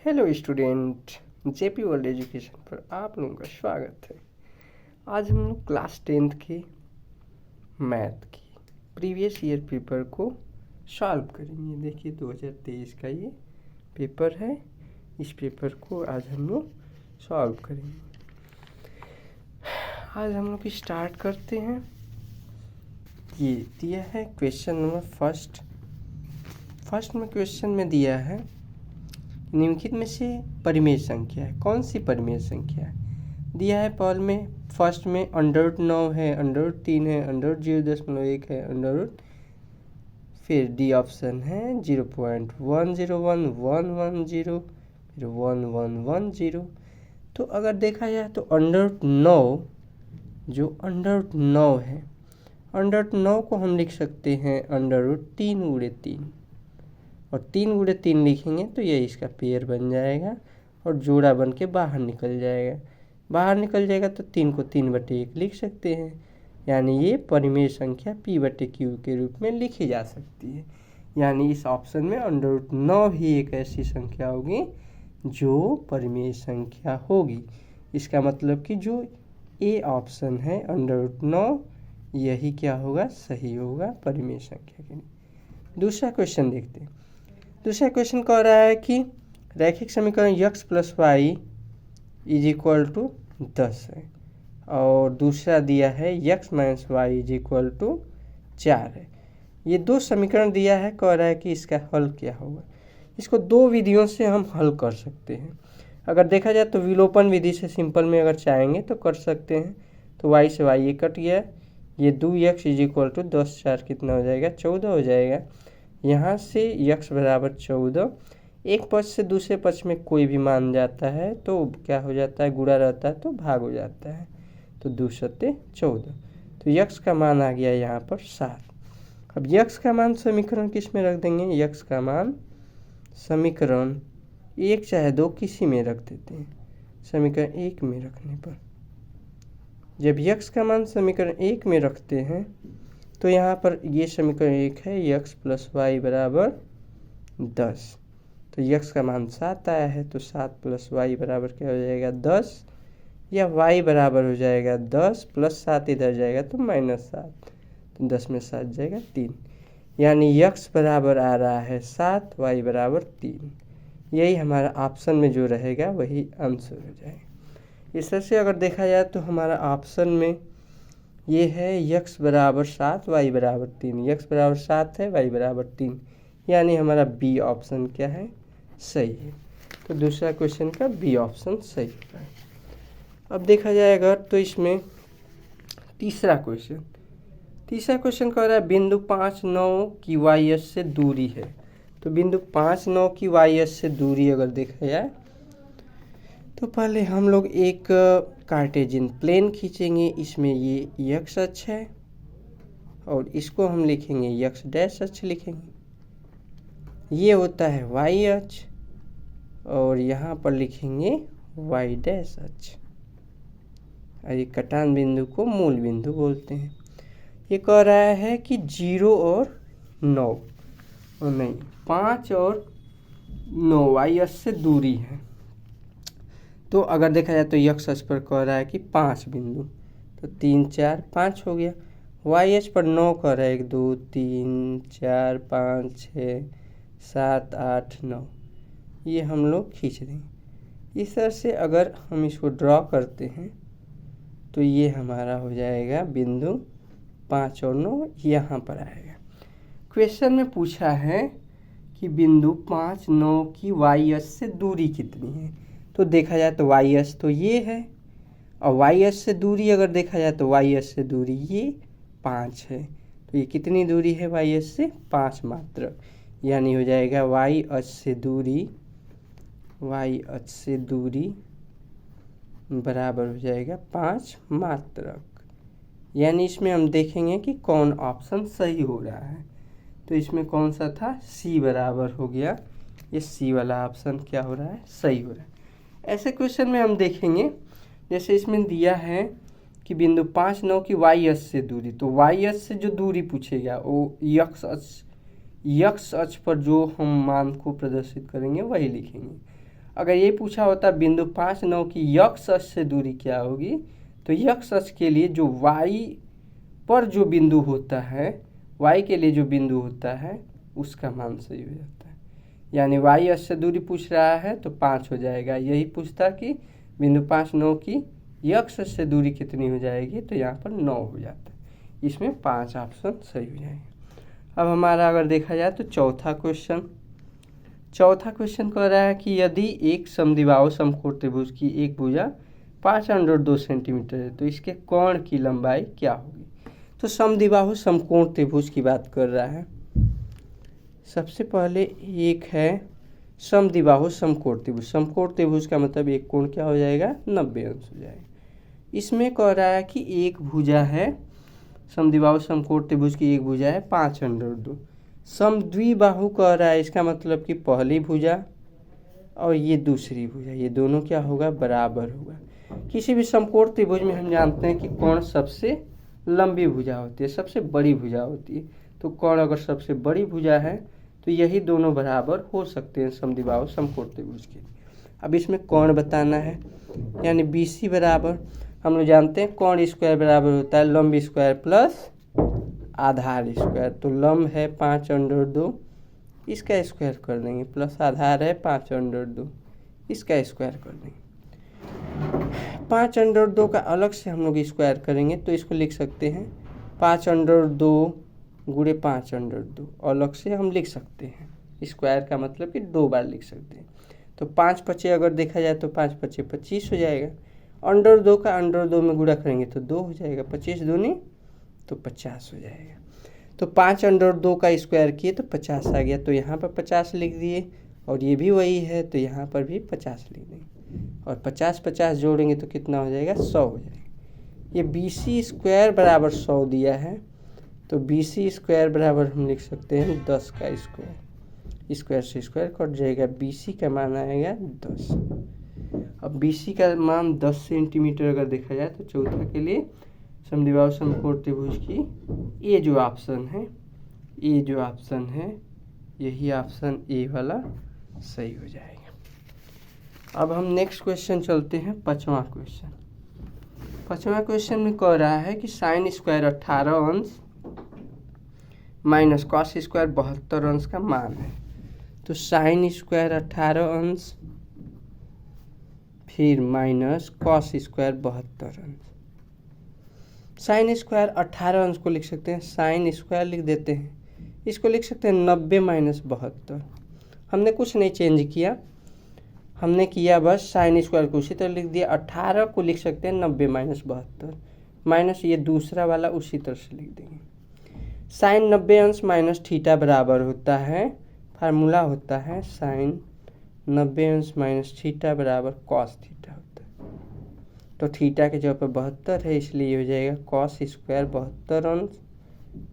Hello student, JP world education पर आप लोगों का स्वागत है। आज हम लोग क्लास 10th के मैथ की प्रीवियस ईयर पेपर को सॉल्व करेंगे। देखिए 2023 का ये पेपर है। इस पेपर को आज हम लोग सॉल्व करेंगे। आज हम लोग स्टार्ट करते हैं। ये दिया है क्वेश्चन नंबर फर्स्ट में क्वेश्चन में दिया है निम्नलिखित में से परिमेय संख्या है। कौन सी परिमेय संख्या है दिया है? पहल में फर्स्ट में √9 है, √3 है, √0.1 है, फिर डी ऑप्शन है 0.1011110, फिर 1110। तो अगर देखा जाए तो √9 जो √9 है, √9 को हम लिख सकते हैं √3 और 3 × 3 लिखेंगे तो ये इसका पेयर बन जाएगा और जोड़ा बन के बाहर निकल जाएगा। तो 3 को 3/1 लिख सकते हैं, यानी ये परिमेय संख्या p/q के रूप में लिखी जा सकती है। यानी इस ऑप्शन में √9 ही एक ऐसी संख्या होगी जो परिमेय संख्या होगी। इसका मतलब कि जो ए ऑप्शन है √9 यही क्या होगा? सही होगा परिमेय संख्या के लिए। दूसरा क्वेश्चन देखते हैं। दूसरा क्वेश्चन कह रहा है कि रैखिक समीकरण x + y = 10 है और दूसरा दिया है x - y = 4 है। ये दो समीकरण दिया है, कह रहा है कि इसका हल क्या होगा। इसको दो विधियों से हम हल कर सकते हैं। अगर देखा जाए तो विलोपन विधि से सिंपल में अगर चाहेंगे तो कर सकते हैं। तो y से y कट गया, ये 2x = 10 4 कितना हो जाएगा? 14 हो जाएगा। यहाँ से x = 14, एक पक्ष से दूसरे पक्ष में कोई भी मान जाता है तो क्या हो जाता है? गुणा रहता है तो भाग हो जाता है। तो 2 × 7 = 14। तो x का मान आ गया यहाँ पर 7। अब x का मान समीकरण किस में रख देंगे? x का मान समीकरण 1 चाहे 2 किसी में रख देते हैं। समीकरण 1 में रखने पर जब x का मान समीकरण 1 में रखते हैं तो यहाँ पर ये समीकरण 1 है, x + y = 10। तो x का मान 7 आया है तो 7 + y = क्या हो जाएगा? 10, या y बराबर हो जाएगा 10 + 7 इधर जाएगा तो -7, तो 10 में 7 जाएगा 3। यानी x बराबर आ रहा है 7, y = 3। यही हमारा ऑप्शन में जो रहेगा वही आंसर हो जाएगा। इस तरह से अगर देखा जाए तो हमारा ऑप्शन में ये है x = 7, y = 3। x = 7 है, y = 3, यानी हमारा बी ऑप्शन क्या है? सही है। तो दूसरा क्वेश्चन का बी ऑप्शन सही है। अब देखा जाएगा तो इसमें तीसरा क्वेश्चन कह रहा है बिंदु 5 9 की y से दूरी है। तो बिंदु 5 9 की y से दूरी अगर देखा जाए तो पहले हम लोग एक कार्टेशियन प्लेन खींचेंगे। इसमें ये x अक्ष है और इसको हम लिखेंगे x' अक्ष लिखेंगे। ये होता है y अक्ष और यहाँ पर लिखेंगे y' अक्ष। और ये कटान बिंदु को मूल बिंदु बोलते हैं। ये कह रहा है कि 0 और 9 और नहीं 5 और 9 y अक्ष से दूरी है। तो अगर देखा जाए तो x अक्ष पर कह रहा है कि 5 बिंदु, तो 3 4 5 हो गया। y अक्ष पर 9 कह रहा है 1 2 3 4 5 6 7 8 9। ये हम लोग खींच देंगे। इस तरह से अगर हम इसको ड्रॉ करते हैं तो ये हमारा हो जाएगा बिंदु 5 और 9 यहाँ पर आएगा। क्वेश्चन में पूछा है कि बिंदु 5 9 की y अक्ष से दूरी कितनी है। तो देखा जाए तो y अक्ष तो ये है और y अक्ष से दूरी अगर देखा जाए तो y अक्ष से दूरी ये 5 है। तो ये कितनी दूरी है? y अक्ष से 5 मात्रक, यानी हो जाएगा y अक्ष से दूरी बराबर हो जाएगा 5 मात्रक। यानी इसमें हम देखेंगे कि कौन ऑप्शन सही हो रहा है। तो इसमें कौन सा था? सी बराबर हो गया। ये सी वाला ऑप्शन क्या हो रहा है? सही हो रहा है। ऐसे क्वेश्चन में हम देखेंगे, जैसे इसमें दिया है कि बिंदु 5 9 की y अक्ष से दूरी, तो y अक्ष से जो दूरी पूछेगा वो x अक्ष पर जो हम मान को प्रदर्शित करेंगे वही लिखेंगे। अगर ये पूछा होता बिंदु 5, 9 की यक्ष अक्ष से दूरी क्या होगी, तो यक्ष अक्ष के लिए जो y पर जो बिंदु होता है, y के लिए जो बिंदु होता है उसका मान सही हो जाता है। यानी y अक्ष से दूरी पूछ रहा है तो 5 हो जाएगा। यही पूछता कि बिंदु 5, 9 की यक्ष अक्ष से दूरी कितनी हो जाएगी, तो यहाँ पर 9 हो जाता है। इसमें 5 ऑप्शन सही हो जाएंगे। अब हमारा अगर देखा जाए तो चौथा क्वेश्चन कह रहा है कि यदि एक समद्विबाहु समकोण त्रिभुज की एक भुजा 5√2 सेंटीमीटर है तो इसके कोण की लंबाई क्या होगी। तो समद्विबाहु समकोण त्रिभुज की बात कर रहा है। सबसे पहले एक है समद्विबाहु समकोण त्रिभुज। समकोण त्रिभुज का मतलब एक कोण क्या हो जाएगा, 90 अंश हो जाएगा। इसमें कह रहा है कि एक भुजा है, समद्विबाहु समकोण त्रिभुज की एक भुजा है 5√2। समद्विबाहु कह रहा है, इसका मतलब कि पहली भुजा और ये दूसरी भुजा, ये दोनों क्या होगा, बराबर होगा। किसी भी समकोण त्रिभुज में हम जानते हैं कि कोण सबसे लंबी भुजा होती है, सबसे बड़ी भुजा होती है। तो कोण अगर सबसे बड़ी भुजा है तो यही दोनों बराबर हो सकते हैं समद्विबाहु समकोण त्रिभुज के। अब इसमें कोण बताना है, यानी BC बराबर, हम लोग जानते हैं कोण स्क्वायर बराबर होता है लंब स्क्वायर प्लस आधार स्क्वायर। तो लंब है 5√2, इसका स्क्वायर कर देंगे, प्लस आधार है 5√2, इसका स्क्वायर कर देंगे। 5√2 का अलग से हम लोग स्क्वायर करेंगे तो इसको लिख सकते हैं 5√2 गुणे 5√2, अलग से हम लिख सकते हैं। स्क्वायर का मतलब कि 2 बार लिख सकते हैं। तो 5 पचे अगर देखा जाए तो 5 पचे 25 हो जाएगा। √2 का √2 में गुणा करेंगे तो 2 हो जाएगा, 25 दूनी तो 50 हो जाएगा। तो 5√2 का स्क्वायर किए तो 50 आ गया, तो यहाँ पर 50 लिख दिए, और ये भी वही है तो यहाँ पर भी 50 लिख देंगे, और 50 जोड़ेंगे तो कितना हो जाएगा, 100 हो जाएगा। ये BC स्क्वायर बराबर 100 दिया है, तो BC स्क्वायर बराबर हम लिख सकते हैं 10 का स्क्वायर। स्क्वायर से स्क्वायर कट जाएगा, BC का मान आएगा 10। अब BC का मान 10 सेंटीमीटर अगर देखा जाए तो चौथा के लिए समद्विबाहु समकोण त्रिभुज की ये जो ऑप्शन है, यही ऑप्शन ए वाला सही हो जाएगा। अब हम नेक्स्ट क्वेश्चन चलते हैं, पाँचवा क्वेश्चन में कह रहा है कि साइन स्क्वायर 18 अंश माइनस कॉस स्क्वायर 72 अंश का मान है। तो साइन स्क्वायर 18 अंश फिर माइनस कॉस स्क्वायर 72 अंश। साइन स्क्वायर 18 अंश को लिख सकते हैं, साइन स्क्वायर लिख देते हैं, इसको लिख सकते हैं 90 माइनस 72। हमने कुछ नहीं चेंज किया, हमने किया बस साइन स्क्वायर को उसी तरह लिख दिया। 18 को लिख सकते हैं 90 माइनस 72, माइनस ये दूसरा वाला उसी तरह से लिख देंगे। साइन 90 अंश माइनस थीटा बराबर होता है, फार्मूला होता है साइन 90 अंश माइनस थीटा बराबर कॉस थीटा होता है। तो थीटा के जगह पर 72 है, इसलिए ये हो जाएगा कॉस स्क्वायर 72 अंश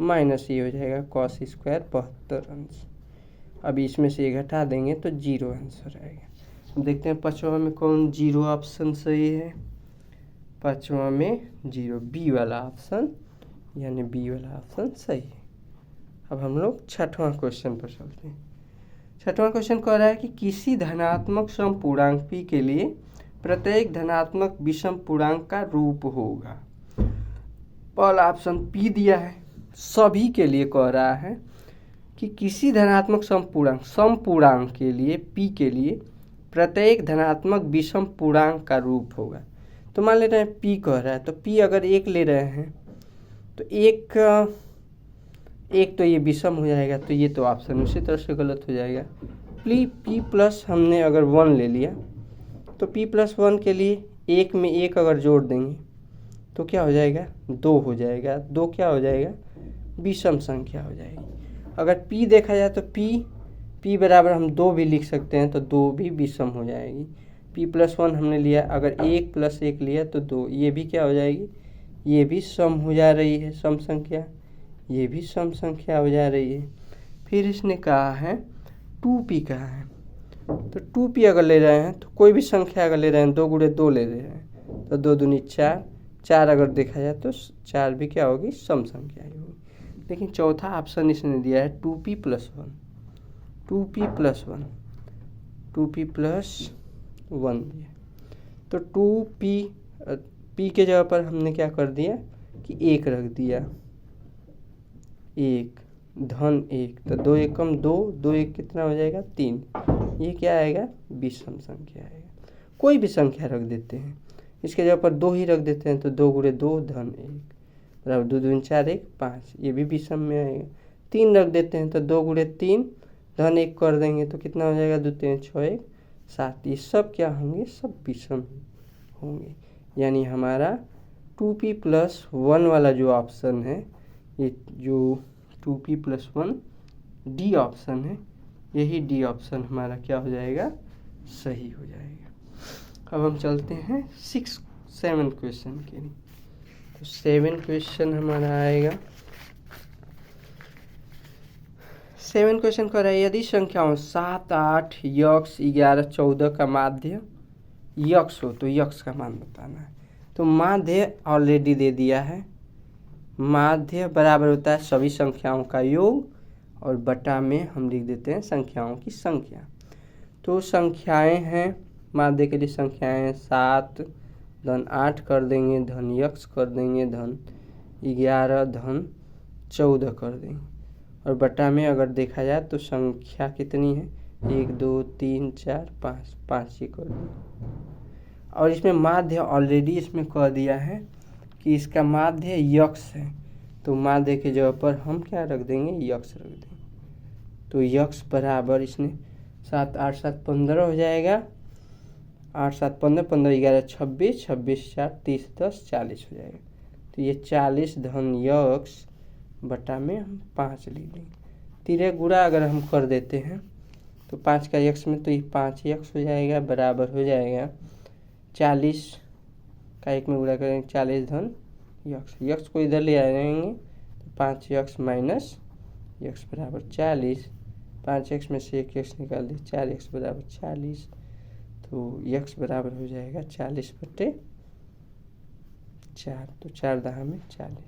माइनस ये हो जाएगा कॉस स्क्वायर 72 अंश। अब इसमें से ये घटा देंगे तो 0 आंसर आएगा। अब देखते हैं पाँचवा में कौन 0 ऑप्शन सही है। पाँचवा में 0, बी वाला ऑप्शन, यानी बी वाला ऑप्शन सही है। अब हम लोग छठवां क्वेश्चन पर चलते हैं। छठवां क्वेश्चन कह रहा है कि किसी धनात्मक समपूर्णांक p के लिए प्रत्येक धनात्मक विषम पूर्णांक का रूप होगा। पहला ऑप्शन p दिया है, सभी के लिए कह रहा है कि किसी धनात्मक समपूर्णांक के लिए p के लिए प्रत्येक धनात्मक विषम पूर्णांक का रूप होगा। तो मान ले रहे हैं p कह रहा है, तो p अगर 1 ले रहे हैं तो एक तो ये विषम हो जाएगा, तो ये तो ऑप्शन उसी तरह से गलत हो जाएगा। p प्लस हमने अगर 1 ले लिया तो p प्लस 1 के लिए 1 में 1 अगर जोड़ देंगे तो क्या हो जाएगा, 2 हो जाएगा। 2 क्या हो जाएगा, विषम संख्या हो जाएगी। अगर p देखा जाए तो p बराबर हम 2 भी लिख सकते हैं, तो 2 भी विषम हो जाएगी। p प्लस 1 हमने लिया, अगर 1 प्लस 1 लिया तो 2, ये भी क्या हो जाएगी, ये भी सम हो जा रही है, सम संख्या, ये भी सम संख्या हो जा रही है। फिर इसने कहा है 2p कहा है, तो 2p अगर ले रहे हैं तो कोई भी संख्या अगर ले रहे हैं 2 गुणे 2 ले रहे हैं तो 2 दूनी 4, 4 अगर देखा जाए तो 4 भी क्या होगी, सम संख्या ही होगी। लेकिन चौथा ऑप्शन इसने दिया है 2p plus 1, 2p plus 1, 2p plus 1 दिया। तो 2p p के जगह पर हमने क्या कर दिया कि 1 रख दिया, 1 धन 1, तो 2 एकम 2, 2 1 कितना हो जाएगा 3। ये क्या आएगा विषम संख्या आएगा। कोई भी संख्या रख देते हैं, इसके जगह पर 2 ही रख देते हैं, तो 2 गुणे 2 धन 1 बराबर 2 दूनी 4 1 5, ये भी विषम में आएगा। 3 रख देते हैं तो 2 गुणे 3 धन 1 कर देंगे तो कितना हो जाएगा 2 3 6 1 7। ये सब क्या होंगे, सब विषम होंगे। यानी हमारा 2p+1 वाला जो ऑप्शन है, ये जो 2p+1 डी ऑप्शन है, यही डी ऑप्शन हमारा क्या हो जाएगा, सही हो जाएगा। अब हम चलते हैं 7 क्वेश्चन के लिए। तो 7 क्वेश्चन हमारा आएगा। 7 क्वेश्चन कर रहा है, यदि संख्याओं 7 8 यक्स 11 14 का माध्य यक्स हो तो यक्स का मान बताना है। तो माध्य ऑलरेडी दे दिया है, माध्य बराबर होता है सभी संख्याओं का योग और बटा में हम लिख देते हैं संख्याओं की संख्या। तो संख्याएं हैं, माध्य के लिए संख्याएं हैं 7 धन 8 कर देंगे, धन यक्स कर देंगे, धन 11 धन 14 कर देंगे, और बटा में अगर देखा जाए तो संख्या कितनी है 1 2 3 4 5, 5 ही कर देंगे। और इसमें माध्य ऑलरेडी इसमें कह दिया है कि इसका माध्य यक्स है, तो माध्य के जगह पर हम क्या रख देंगे, यक्स रख देंगे। तो यक्स बराबर इसने 7 8 7 15 हो जाएगा, 8 7 15 15 11 26 26 4 30 10 40 हो जाएगा। तो ये 40 धन यक्स बटा में हम 5 लिख देंगे। तिरे गुणा अगर हम कर देते हैं तो 5 का यक्स में तो ये 5 यक्स हो जाएगा, बराबर हो जाएगा 40 का 1 में गुणा करेंगे 40 धन यक्स, यक्स को इधर ले आएंगे तो 5 यक्स माइनस यक्स बराबर 40, 5 यक्स में से 1 यक्स निकाल दिए 4 यक्स बराबर 40, तो यक्स बराबर हो जाएगा 40/4, तो 4 दहा में 40।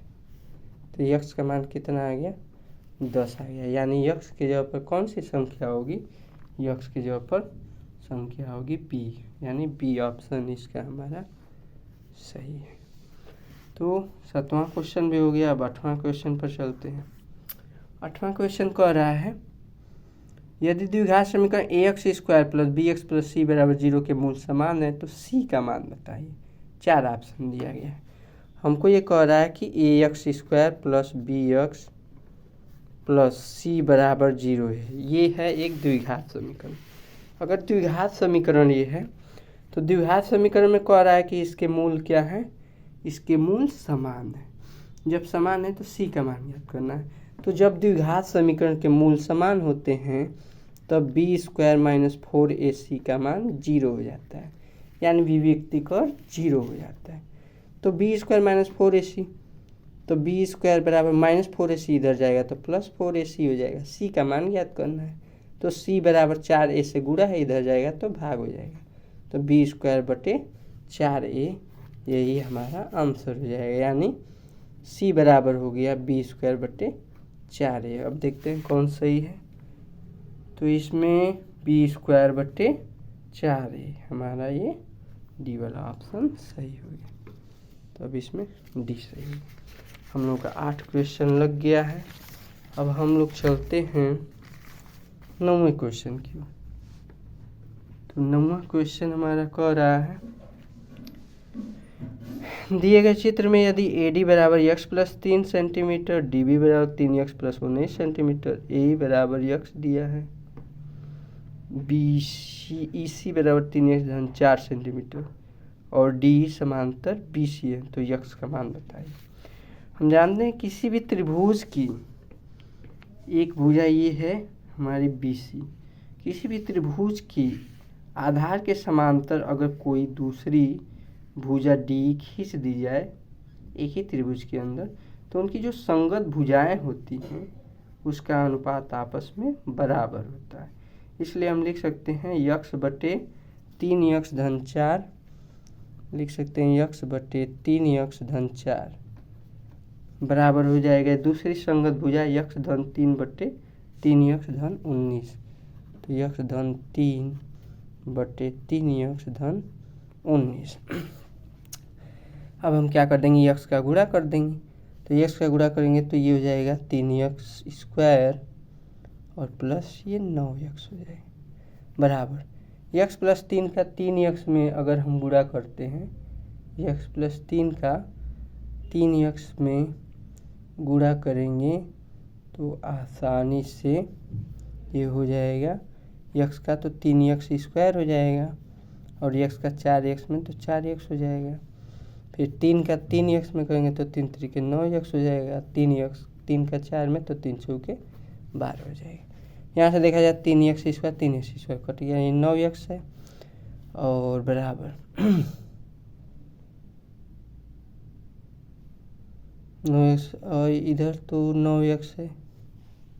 तो यक्स का मान कितना आ गया 10 आ गया। यानी यक्स के जगह पर कौन सी संख्या होगी, यक्स की जगह पर संख्या होगी बी, यानी बी ऑप्शन इसका हमारा सही है। तो 7वां क्वेश्चन भी हो गया। अब 8वां क्वेश्चन पर चलते हैं। 8वां क्वेश्चन कह रहा है, यदि द्विघात समीकरण ax² + bx + c बराबर 0 के मूल समान है तो c का मान बताइए। 4 ऑप्शन दिया गया है। हमको ये कह रहा है कि ax² + bx + c बराबर 0 है। ये है एक द्विघात समीकरण। अगर द्विघात समीकरण ये है तो द्विघात समीकरण में कह रहा है कि इसके मूल क्या है, इसके मूल समान है। जब समान है तो c का मान ज्ञात करना है। तो जब द्विघात समीकरण के मूल समान होते हैं तब b² - 4ac का मान 0 हो जाता है, यानी विविक्तिकर 0 हो जाता है। तो b² - 4ac, तो b² बराबर -4ac इधर जाएगा तो +4ac हो जाएगा। c का मान ज्ञात करना है, तो c बराबर 4a से गुणा है, इधर जाएगा तो भाग हो जाएगा। तो b²/4a यही हमारा आंसर हो जाएगा, यानी c बराबर हो गया b²/4a। अब देखते हैं कौन सही है। तो इसमें b²/4a हमारा ये डी वाला ऑप्शन सही हो गया। तो अब इसमें डी सही है। हम लोग का 8 क्वेश्चन लग गया है। अब हम लोग चलते हैं 9वें क्वेश्चन की। तो 9वां क्वेश्चन हमारा कह रहा है, दिए गए चित्र में यदि AD बराबर x + 3 सेंटीमीटर, DB बराबर 3x + 19 सेंटीमीटर, AE बराबर x दिया है, EC बराबर 3x धन 4 सेंटीमीटर और DE समांतर BC है, तो x का मान बताइए। हम जानते हैं किसी भी त्रिभुज की एक भुजा ये है हमारी BC, किसी भी त्रिभुज की आधार के समांतर अगर कोई दूसरी भुजा D खींच दी जाए एक ही त्रिभुज के अंदर, तो उनकी जो संगत भुजाएं होती हैं उसका अनुपात आपस में बराबर होता है। इसलिए हम लिख सकते हैं x/3x धन 4, लिख सकते हैं x/3x धन 4 बराबर हो जाएगा दूसरी संगत भुजा x धन 3/3x धन 19। तो x धन 3 बटे 3x धन 19। अब हम क्या कर देंगे, x का गुणा कर देंगे। तो x का गुणा करेंगे तो ये हो जाएगा 3x² और प्लस ये 9x हो जाएगा बराबर x प्लस 3 का 3x में अगर हम गुणा करते हैं, x प्लस 3 का 3x में गुणा करेंगे तो आसानी से ये हो जाएगा x का तो 3x² हो जाएगा और x का 4x में तो 4x हो जाएगा। फिर 3 का 3x में करेंगे तो 3 3 9x हो जाएगा। 3 का 4 में तो 3 4 12 हो जाएगा। यहाँ से देखा जाए 3x² कट गया, ये 9x है और बराबर 9x और इधर तो 9x है,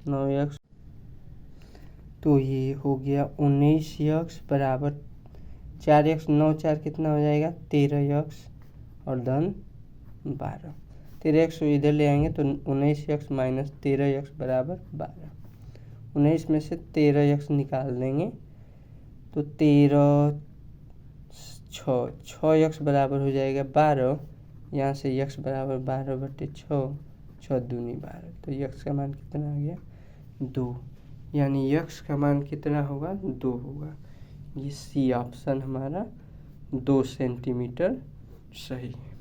9x तो ये हो गया 19x बराबर 4x 9 4 कितना हो जाएगा 13x और धन 12। 13x इधर ले आएंगे तो 19x माइनस 13x बराबर 12। 19 में से 13x निकाल देंगे तो 13 6x बराबर हो जाएगा 12। यहाँ से x बराबर 12 बटे 6, 6 दूनी 12, तो x का मान कितना आ गया 2। यानी x का मान कितना होगा 2 होगा। ये सी ऑप्शन हमारा 2 सेंटीमीटर सही है।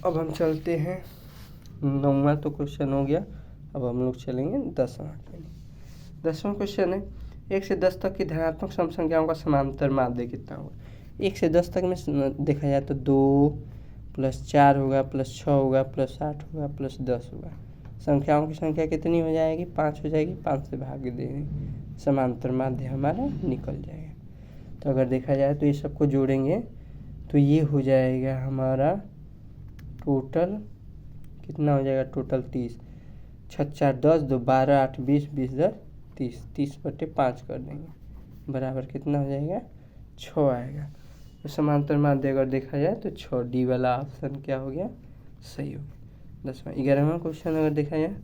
अब हम चलते हैं 9वां तो क्वेश्चन हो गया। अब हम लोग चलेंगे 10वां के लिए। 10वां क्वेश्चन है 1 से 10 तक की धनात्मक सम संख्याओं का समांतर माध्य कितना होगा। 1 से 10 तक में देखा जाए तो 2 + 4 होगा +6 होगा +8 होगा +10 होगा। संख्याओं की संख्या कितनी हो जाएगी 5 हो जाएगी, 5 से भाग देंगे, समांतर माध्य हमारा निकल जाएगा। तो अगर देखा जाए तो ये सबको जोड़ेंगे तो ये हो जाएगा हमारा टोटल कितना हो जाएगा, टोटल 30, 6 4 10 2 12 8 20 20 10 30, 30 बटे 5 कर देंगे बराबर कितना हो जाएगा 6 आएगा। तो समांतर माध्य अगर देखा जाए तो 6, डी वाला ऑप्शन क्या हो गया सही हो गया। 10वां 11वां क्वेश्चन अगर देखा जाए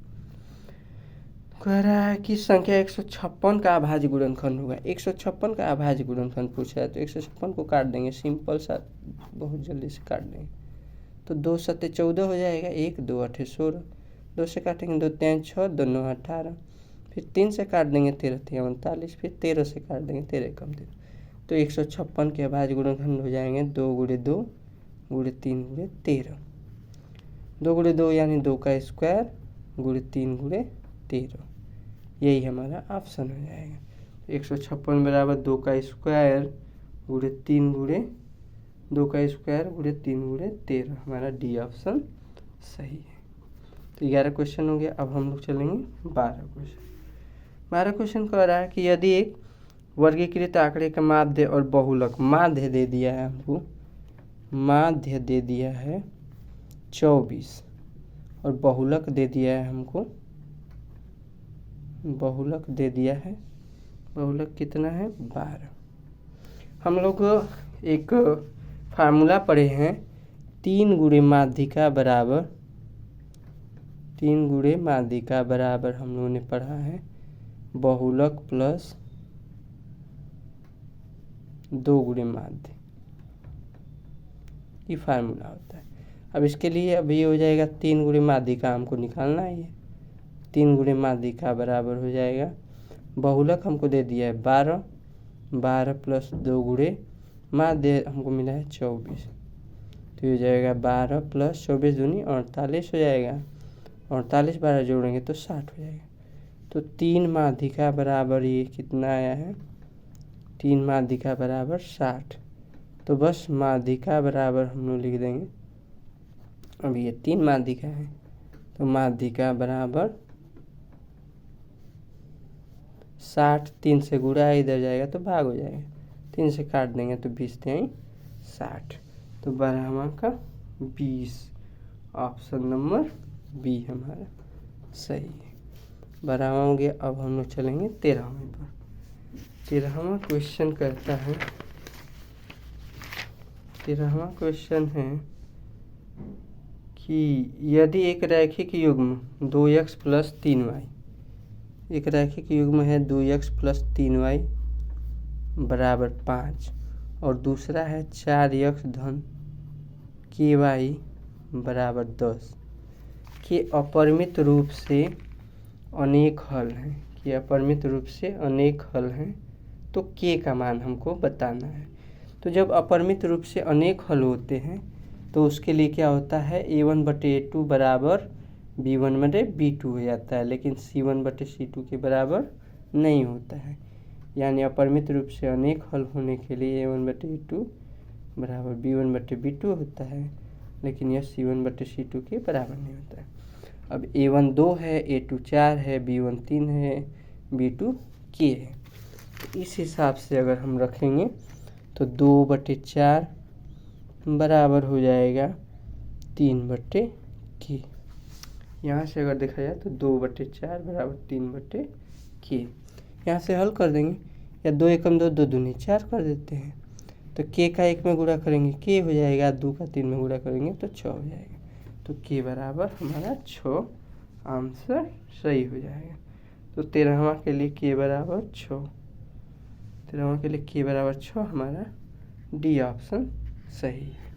कह रहा है कि संख्या 156 का अभाज्य गुणनखंड होगा। 156 का अभाज्य गुणनखंड पूछा है तो 156 को काट देंगे, सिंपल सा बहुत जल्दी से काट देंगे। तो 2 7 14 हो जाएगा, 1 2 8 16, 2 से काटेंगे 2 3 6 2 9 18, फिर 3 से काट देंगे 13 3 39, फिर 13 से काट देंगे 13 कम 13। तो 156 के अभाज्य गुणनखंड हो जाएंगे 2 × 2 × 3 × 13, 2 × 2 यानी 2 का स्क्वायर × 3 × 13, यही हमारा ऑप्शन हो जाएगा। 156 बराबर 2 का स्क्वायर × 3 × 2 का स्क्वायर × 3 × 13, हमारा डी ऑप्शन सही है। तो 11 क्वेश्चन हो गया। अब हम लोग चलेंगे 12 क्वेश्चन। 12 क्वेश्चन कह रहा है कि यदि एक वर्गीकृत आंकड़े का माध्य और बहुलक, माध्य दे दिया है हमको, माध्य दे दिया है 24 और बहुलक दे दिया है हमको, बहुलक दे दिया है, बहुलक कितना है 12। हम लोग एक फार्मूला पढ़े हैं 3 × माध्यिका बराबर, 3 × माध्यिका बराबर हम लोगों ने पढ़ा है बहुलक प्लस 2 × माध्य, ये फार्मूला होता है। अब इसके लिए अभी हो जाएगा 3 × माध्यिका हमको निकालना है। 3 × माध्यिका बराबर हो जाएगा, बहुलक हमको दे दिया है 12, 12 + 2 × माध्य हमको मिला है 24, तो ये हो जाएगा 12 + 24 दूनी 48 हो जाएगा, 48 12 जोड़ेंगे तो 60 हो जाएगा। तो 3 माध्यिका बराबर ये कितना आया है, 3 माध्यिका बराबर 60। तो बस माध्यिका बराबर हम लोग लिख देंगे, अब ये 3 माध्यिका है तो माध्यिका बराबर 60, 3 से गुणा इधर जाएगा तो भाग हो जाएगा, 3 से काट देंगे तो 20 3 60, तो 12वां का 20, ऑप्शन नंबर बी हमारा सही है। 12वां हो गया। अब हम लोग चलेंगे 13वें पर। 13वां क्वेश्चन कहता है, 13वां क्वेश्चन है कि यदि एक रैखिक युग्म 2x + 3y, एक रैखिक युग्म है 2x + 3y बराबर 5 और दूसरा है 4x धन ky बराबर 10 के अपरिमित रूप से अनेक हल हैं, कि अपरिमित रूप से अनेक हल हैं, तो k का मान हमको बताना है। तो जब अपरिमित रूप से अनेक हल होते हैं तो उसके लिए क्या होता है, a1/a2 बराबर b1/b2 हो जाता है, लेकिन c1/c2 के बराबर नहीं होता है। यानी अपरिमित रूप से अनेक हल होने के लिए a1/a2 बराबर b1/b2 होता है, लेकिन यह c1/c2 के बराबर नहीं होता है। अब a1 2 है, a2 4 है, b1 3 है, b2 k है। तो इस हिसाब से अगर हम रखेंगे तो 2/4 बराबर हो जाएगा 3/k। यहाँ से अगर देखा जाए तो 2/4 बराबर 3/k। यहाँ से हल कर देंगे, या 2 एकम 2, 2 दूनी 4 कर देते हैं। तो k का 1 में गुणा करेंगे k हो जाएगा, 2 का 3 में गुणा करेंगे तो 6 हो जाएगा। तो k बराबर हमारा 6 आंसर सही हो जाएगा। तो 13वां के लिए k बराबर 6, 13वां के लिए k बराबर 6 हमारा डी ऑप्शन सही है।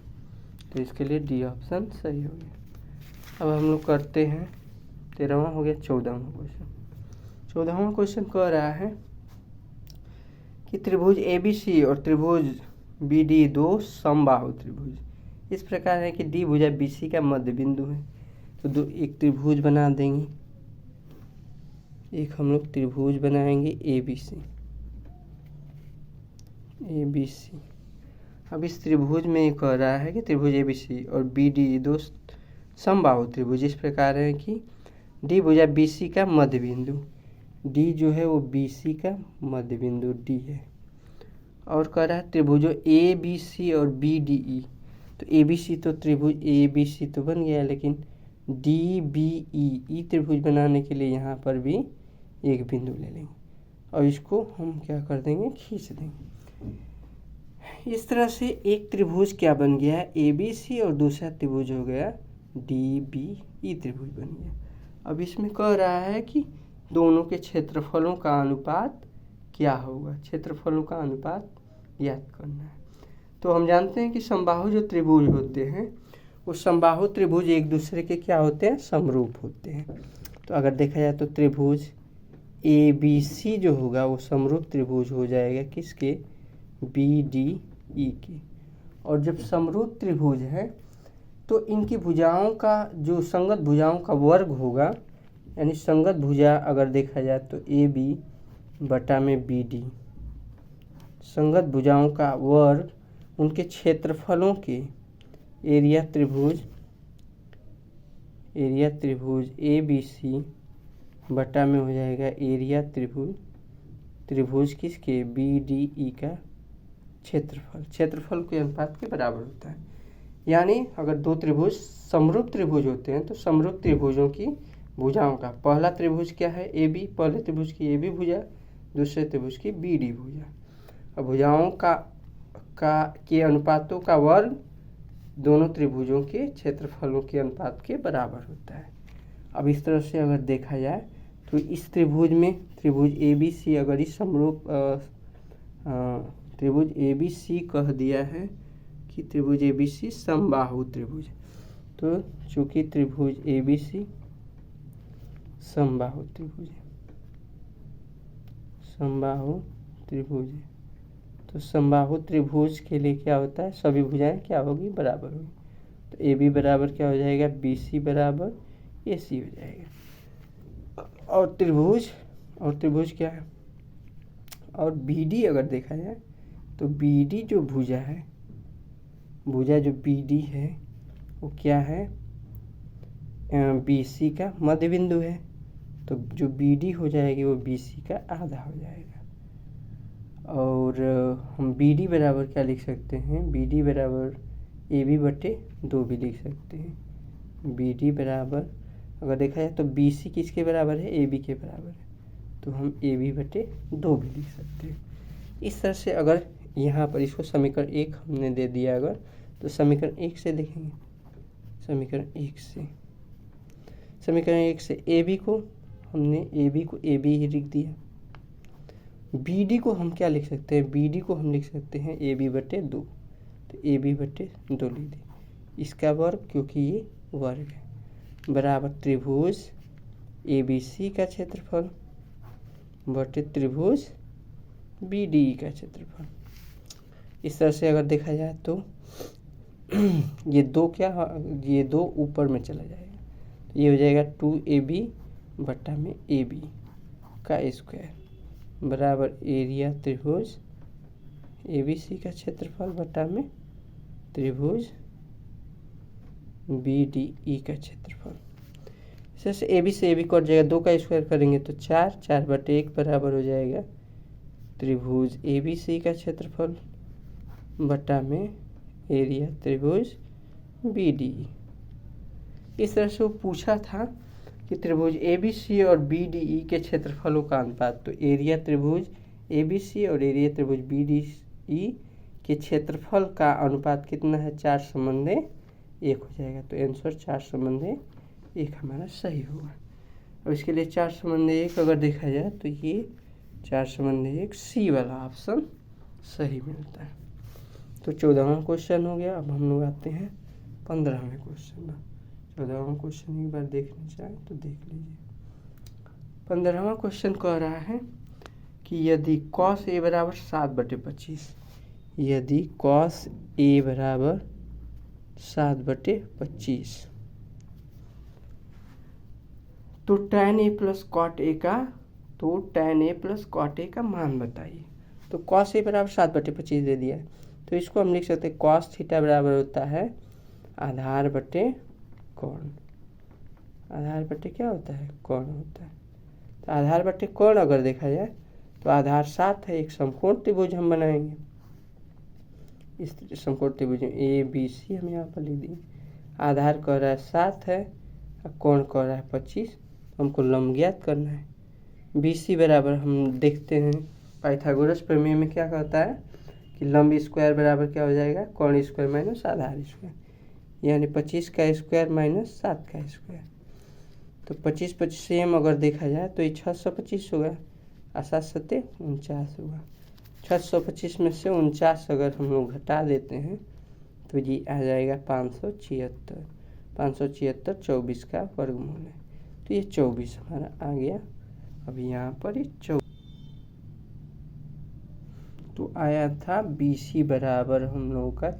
तो इसके लिए डी ऑप्शन सही हो गया। अब हम लोग करते हैं 13वां हो गया, 14वां क्वेश्चन। 14वां क्वेश्चन कह रहा है कि त्रिभुज ABC और त्रिभुज BD दो समबाहु त्रिभुज इस प्रकार है कि D भुजा BC का मध्य बिंदु है। तो एक त्रिभुज बना देंगे, एक हम लोग त्रिभुज बनाएंगे ABC। अब इस त्रिभुज में ये कह रहा है कि त्रिभुज ABC और BD दो समबाहु त्रिभुज इस प्रकार है कि D भुजा BC का मध्य बिंदु, D जो है वो BC का मध्य बिंदु D है। और कह रहा है त्रिभुजों ABC और BDE। तो ABC तो त्रिभुज ABC तो बन गया, लेकिन DBE त्रिभुज बनाने के लिए यहाँ पर भी एक बिंदु ले लेंगे और इसको हम क्या कर देंगे, खींच देंगे। इस तरह से एक त्रिभुज क्या बन गया, ABC और दूसरा त्रिभुज हो गया DBE त्रिभुज बन गया। अब इसमें कह रहा है कि दोनों के क्षेत्रफलों का अनुपात क्या होगा, क्षेत्रफलों का अनुपात ज्ञात करना है। तो हम जानते हैं कि समबाहु जो त्रिभुज होते हैं वो समबाहु त्रिभुज एक दूसरे के क्या होते हैं, समरूप होते हैं। तो अगर देखा जाए तो त्रिभुज ABC जो होगा वो समरूप त्रिभुज हो जाएगा किसके, BDE के। और जब समरूप त्रिभुज है तो इनकी भुजाओं का जो संगत भुजाओं का वर्ग होगा, यानी संगत भुजा अगर देखा जाए तो AB बटा में BD, संगत भुजाओं का वर्ग उनके क्षेत्रफलों के एरिया त्रिभुज ABC बटा में हो जाएगा एरिया त्रिभुज किसके, BDE का क्षेत्रफल के अनुपात के बराबर होता है। यानी अगर दो त्रिभुज समरूप त्रिभुज होते हैं तो समरूप त्रिभुजों की भुजाओं का, पहला त्रिभुज क्या है AB, पहले त्रिभुज की AB भुजा, दूसरे त्रिभुज की BD भुजा। अब भुजाओं के अनुपातों का वर्ग दोनों त्रिभुजों के क्षेत्रफलों के अनुपात के बराबर होता है। अब इस तरह से अगर देखा जाए तो इस त्रिभुज में त्रिभुज ABC अगर इस समरूप त्रिभुज ABC कह दिया है कि त्रिभुज ABC समबाहु त्रिभुज, तो चूंकि त्रिभुज ABC समबाहु त्रिभुज है तो समबाहु त्रिभुज के लिए क्या होता है, सभी भुजाएं क्या होगी, बराबर होगी। तो AB बराबर क्या हो जाएगा, BC बराबर AC हो जाएगा। और त्रिभुज क्या है, और BD अगर देखा जाए तो BD जो भुजा है, भुजा जो BD है वो क्या है, BC का मध्य बिंदु है। तो जो BD हो जाएगी वो BC का आधा हो जाएगा। और हम BD बराबर क्या लिख सकते हैं, BD बराबर AB बटे 2 भी लिख सकते हैं। BD बराबर अगर देखा जाए तो BC किसके बराबर है, AB के बराबर है, तो हम AB बटे 2 भी लिख सकते हैं। इस तरह से अगर यहाँ पर इसको समीकरण 1 हमने दे दिया अगर, तो समीकरण 1 से देखेंगे, समीकरण 1 से AB को AB ही लिख दिया। बी डी को हम क्या लिख सकते हैं, बी डी को हम लिख सकते हैं ए बी बटे 2, तो ए बी बटे 2 लिख दें, इसका वर्ग क्योंकि ये वर्ग है, बराबर त्रिभुज ए बी सी का क्षेत्रफल बटे त्रिभुज बी डी ई का क्षेत्रफल। इस तरह से अगर देखा जाए तो ये दो ऊपर में चला जाएगा, तो ये हो जाएगा 2ab बटा में ए बी का स्क्वायर बराबर एरिया त्रिभुज ए बी सी का क्षेत्रफल बटा में त्रिभुज बी डी ई का क्षेत्रफल। जैसे ए बी से ए बी कट जाएगा, 2 का स्क्वायर करेंगे तो 4 बटे 1 बराबर हो जाएगा त्रिभुज ए बी सी का क्षेत्रफल बटा में एरिया त्रिभुज बी डी ई। इस तरह से वो पूछा था कि त्रिभुज ए बी सी और बी डी ई के क्षेत्रफलों का अनुपात, तो एरिया त्रिभुज ए बी सी और एरिया त्रिभुज बी डी ई के क्षेत्रफल का अनुपात कितना है, 4:1 हो जाएगा, तो आंसर 4:1 हमारा सही होगा। अब इसके लिए 4:1 अगर देखा जाए तो ये 4:1 सी वाला ऑप्शन सही मिलता है। तो 14वां क्वेश्चन हो गया। अब हम लोग आते हैं 15वें क्वेश्चन में। 14वां क्वेश्चन एक बार देखना चाहें तो देख लीजिए। 15वां क्वेश्चन कह रहा है कि यदि cos a बराबर 7/25, यदि cos a बराबर 7/25 तो tan a plus cot a का, तो tan a plus cot a का मान बताइए। तो cos a बराबर 7/25 दे दिया है, तो इसको हम लिख सकते हैं cos थीटा बराबर होता है आधार बटे कोण। आधार बटे क्या होता है, कोण होता है। तो आधार बटे कोण अगर देखा जाए तो आधार 7 है, एक समकोण त्रिभुज हम बनाएंगे। इस समकोण त्रिभुज ए बी सी हम यहाँ पर लिख देंगे। आधार कह रहा है 7 है और कोण कह रहा है 25, हमको लंब ज्ञात करना है। बी सी बराबर हम देखते हैं पाइथागोरस प्रमेय में क्या कहता है कि लंब स्क्वायर बराबर क्या हो जाएगा, कोण स्क्वायर माइनस आधार स्क्वायर, यानी 25 का स्क्वायर माइनस 7 का स्क्वायर। तो 25 सेम अगर देखा जाए तो ये 625 होगा और 7 7 49 होगा। 625 में से 49 अगर हम लोग घटा देते हैं तो ये आ जाएगा 576। 576 24 का वर्गमूल है, तो ये 24 हमारा आ गया। अब यहाँ पर ये 24 तो आया था बी सी बराबर हम लोगों का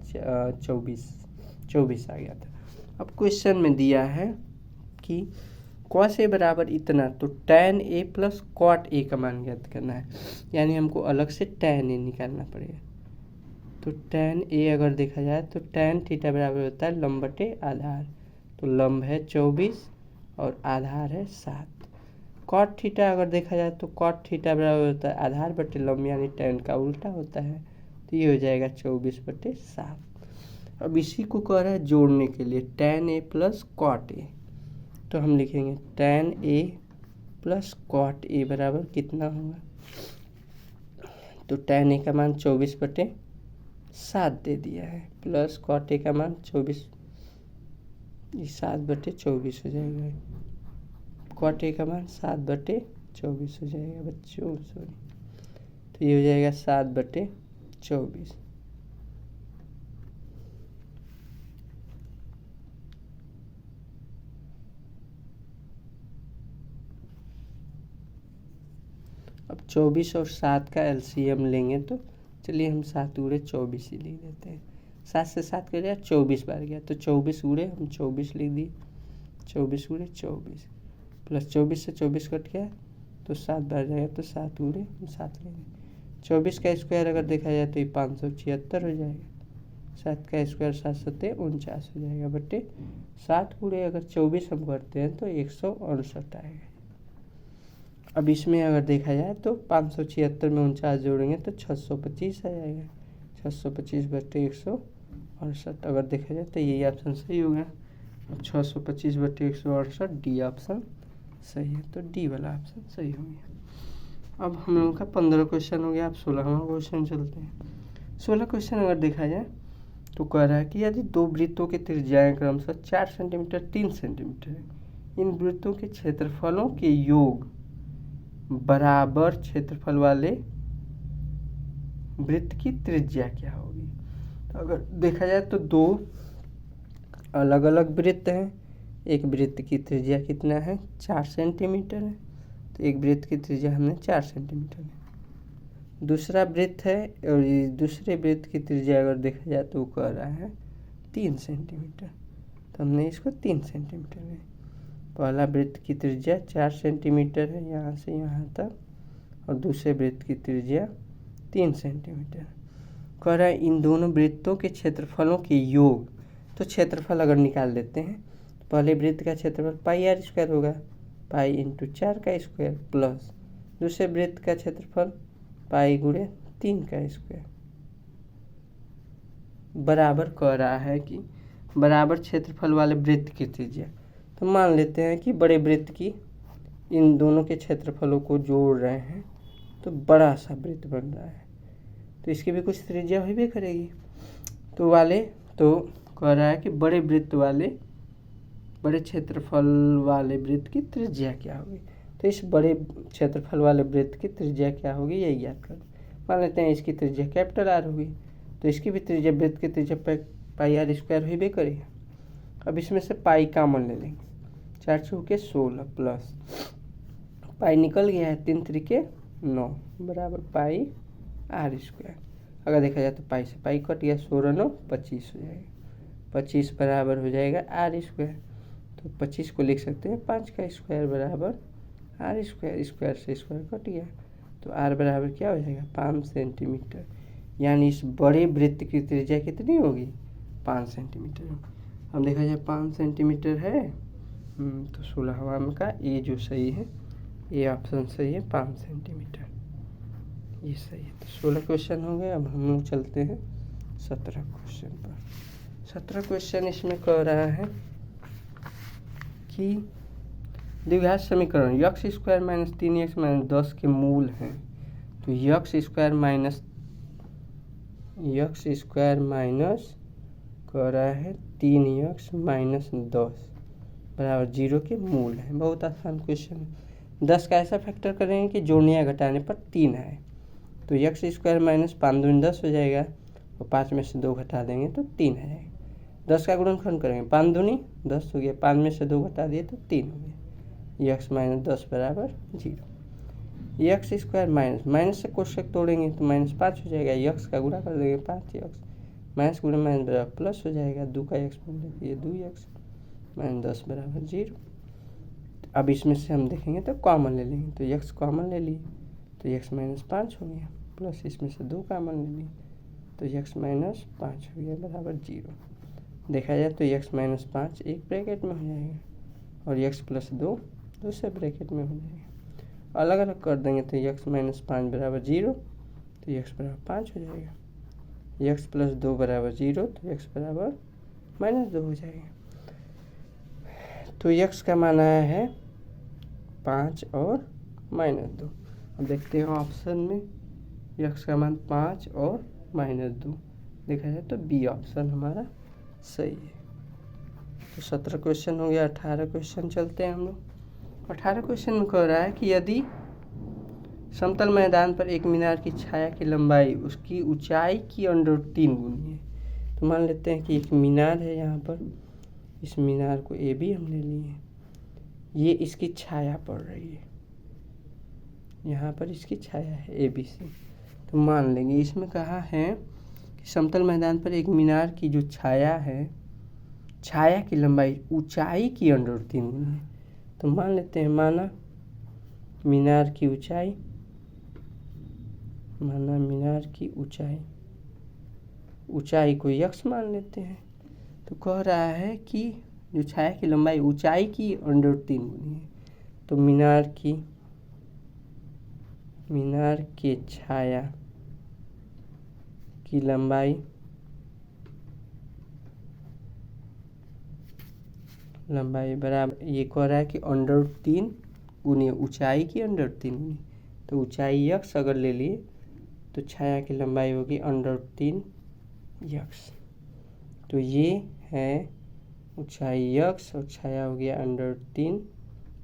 24 आ गया था। अब क्वेश्चन में दिया है कि cos a बराबर इतना, तो tan a plus cot a का मान ज्ञात करना है, यानी हमको अलग से tan a निकालना पड़ेगा। तो tan a अगर देखा जाए तो tan थीटा बराबर होता है लंब बटे आधार, तो लंब है 24 और आधार है 7। cot थीटा अगर देखा जाए तो cot थीटा बराबर होता है आधार बटे लंब, यानी tan का उल्टा होता है, तो ये हो जाएगा 24/7। अब इसी को कह रहा है जोड़ने के लिए tan a plus cot a, तो हम लिखेंगे tan a plus cot a बराबर कितना होगा, तो tan a का मान 24/7 दे दिया है, प्लस cot a का मान 7/24 हो जाएगा। cot a का मान 7/24 हो जाएगा बच्चों, सॉरी, तो ये हो जाएगा 7/24। अब 24 और 7 का एलसीएम लेंगे तो चलिए हम 7 गुणे 24 ही लिख देते हैं। 7 से 7 कर गया 24 बार गया, तो 24 गुणे हम 24 लिख दिए। 24 गुणे 24 प्लस 24 से 24 कट गया तो 7 बार जाएगा, तो 7 गुणे हम 7 ले लेंगे। 24 का स्क्वायर अगर देखा जाए तो ये 576 हो जाएगा। 7 का स्क्वायर 7 7 49 हो जाएगा बटे 7 गुणे अगर 24 हम करते हैं तो 168 आएगा। अब इसमें अगर देखा जाए तो 576 में 49 जोड़ेंगे तो 625 आ जाएगा। 625/168 अगर देखा जाए तो यही ऑप्शन सही होगा। 625/168 डी ऑप्शन सही है, तो डी वाला ऑप्शन सही हो गया। अब हम लोगों का 15 क्वेश्चन हो गया। अब 16वां क्वेश्चन चलते हैं। 16 क्वेश्चन अगर देखा जाए तो कह रहा है कि यदि दो वृत्तों की त्रिज्याएं क्रमशः 4 सेंटीमीटर 3 सेंटीमीटर है, इन वृत्तों के क्षेत्रफलों के योग बराबर क्षेत्रफल वाले वृत्त की त्रिज्या क्या होगी। तो अगर देखा जाए तो दो अलग अलग वृत्त हैं। एक वृत्त की त्रिज्या कितना है 4 सेंटीमीटर है, तो एक वृत्त की त्रिज्या हमने 4 सेंटीमीटर है। दूसरा वृत्त है और इस दूसरे वृत्त की त्रिज्या अगर देखा जाए तो वो कह रहा है 3 सेंटीमीटर, तो हमने इसको 3 सेंटीमीटर है। पहला वृत्त की त्रिज्या 4 सेंटीमीटर है यहाँ से यहाँ तक, और दूसरे वृत्त की त्रिज्या 3 सेंटीमीटर। कह रहा है इन दोनों वृत्तों के क्षेत्रफलों के योग। तो क्षेत्रफल अगर निकाल लेते हैं तो पहले वृत्त का क्षेत्रफल पाई आर स्क्वायर होगा, पाई इंटू 4 का स्क्वायर, प्लस दूसरे वृत्त का क्षेत्रफल पाई गुणे 3 का स्क्वायर, बराबर कह रहा है कि बराबर क्षेत्रफल वाले वृत्त की त्रिज्या। तो मान लेते हैं कि बड़े वृत्त की इन दोनों के क्षेत्रफलों को जोड़ रहे हैं तो बड़ा सा वृत्त बन रहा है, तो इसकी भी कुछ त्रिज्या ही भी करेगी। तो कह रहा है कि बड़े वृत्त वाले बड़े क्षेत्रफल वाले वृत्त की त्रिज्या क्या होगी। तो इस बड़े क्षेत्रफल वाले वृत्त की त्रिज्या क्या होगी यही ज्ञात कर। मान लेते हैं इसकी त्रिज्या कैपिटल आर होगी, तो इसकी भी त्रिज्या वृत्त की त्रिज्या पाई आर स्क्वायर ही भी करेगी। अब इसमें से पाई कॉमन ले लेंगे, 4 चौके 16 प्लस पाई निकल गया है 3 त्रिके 9 बराबर पाई आर स्क्वायर। अगर देखा जाए तो पाई से पाई कट गया, 16 9 25 हो जाएगा, 25 बराबर हो जाएगा आर स्क्वायर। तो 25 को लिख सकते हैं 5 का स्क्वायर बराबर आर स्क्वायर, स्क्वायर से स्क्वायर कट गया, तो आर बराबर क्या हो जाएगा 5 सेंटीमीटर। यानी इस बड़े वृत्त की त्रिज्या कितनी होगी 5 सेंटीमीटर। अब देखा जाए 5 सेंटीमीटर है, तो 16वां में का ए जो सही है, ये ऑप्शन सही है 5 सेंटीमीटर, ये सही है। तो 16 क्वेश्चन हो गए। अब हम लोग चलते हैं 17 क्वेश्चन पर। 17 क्वेश्चन इसमें कह रहा है कि द्विघात समीकरण x square minus 3x minus 10 के मूल हैं। तो यक्स स्क्वायर माइनस कह रहा है 3x माइनस 10 बराबर 0 के मूल हैं। बहुत आसान क्वेश्चन है। 10 का ऐसा फैक्टर करेंगे कि जोड़ने या घटाने पर 3 आए, तो यक्स स्क्वायर माइनस 5 दूनी 10 हो जाएगा, और 5 में से 2 घटा देंगे तो 3 आ जाएगा। 10 का गुणनखंड करेंगे, 5 दूनी 10 हो गया, 5 में से 2 घटा दिए तो 3 हो गया, यक्स माइनस 10 बराबर 0। यक्स स्क्वायर माइनस से कोष्ठक तोड़ेंगे तो माइनस 5 हो जाएगा, यक्स का गुणा कर देंगे 5 यक्स, माइनस गुणा माइनस बराबर प्लस हो जाएगा, 2 का यक्स ये 2 यक्स माइनस 10 बराबर 0। अब इसमें से हम देखेंगे तो कॉमन ले लेंगे, तो यक्स कॉमन ले लिए तो यक्स माइनस 5 हो गया, प्लस इसमें से 2 कॉमन ले लिए तो यक्स माइनस 5 हो गया बराबर 0। देखा जाए तो यक्स माइनस 5 एक ब्रैकेट में हो जाएगा, और यक्स प्लस 2 दूसरे ब्रैकेट में हो जाएगा। अलग अलग कर देंगे तो यक्स माइनस 5 बराबर 0, तो यक्स बराबर 5 हो जाएगा, यक्स प्लस 2 बराबर 0, तो यक्स बराबर माइनस 2 हो जाएगा। तो यक्स का मान आया है 5 और माइनस 2। अब देखते हैं ऑप्शन में यक्स का मान 5 और माइनस 2, देखा जाए तो बी ऑप्शन हमारा सही है। तो 17 क्वेश्चन हो गया। 18 क्वेश्चन चलते हैं हम लोग। 18 क्वेश्चन में कह रहा है कि यदि समतल मैदान पर एक मीनार की छाया की लंबाई उसकी ऊंचाई की √3 गुनी है। तो मान लेते हैं कि एक मीनार है यहाँ पर, इस मीनार को ए बी हम ले लिए, ये इसकी छाया पड़ रही है, यहाँ पर इसकी छाया है ए बी सी। तो मान लेंगे इसमें कहा है कि समतल मैदान पर एक मीनार की जो छाया है, छाया की लंबाई ऊंचाई की √3 गुनी है। तो मान लेते हैं मीनार की ऊंचाई को यक्स मान लेते हैं। तो कह रहा है कि जो छाया की लंबाई ऊंचाई की √3 गुनी है, तो मीनार के छाया की लंबाई बराबर, ये कह रहा है कि √3 गुनी ऊंचाई की √3 गुनी, तो ऊंचाई यक्स अगर ले लिए तो छाया की लंबाई होगी √3 यक्स। तो ये है ऊंचाई यक्स और छाया हो गया √3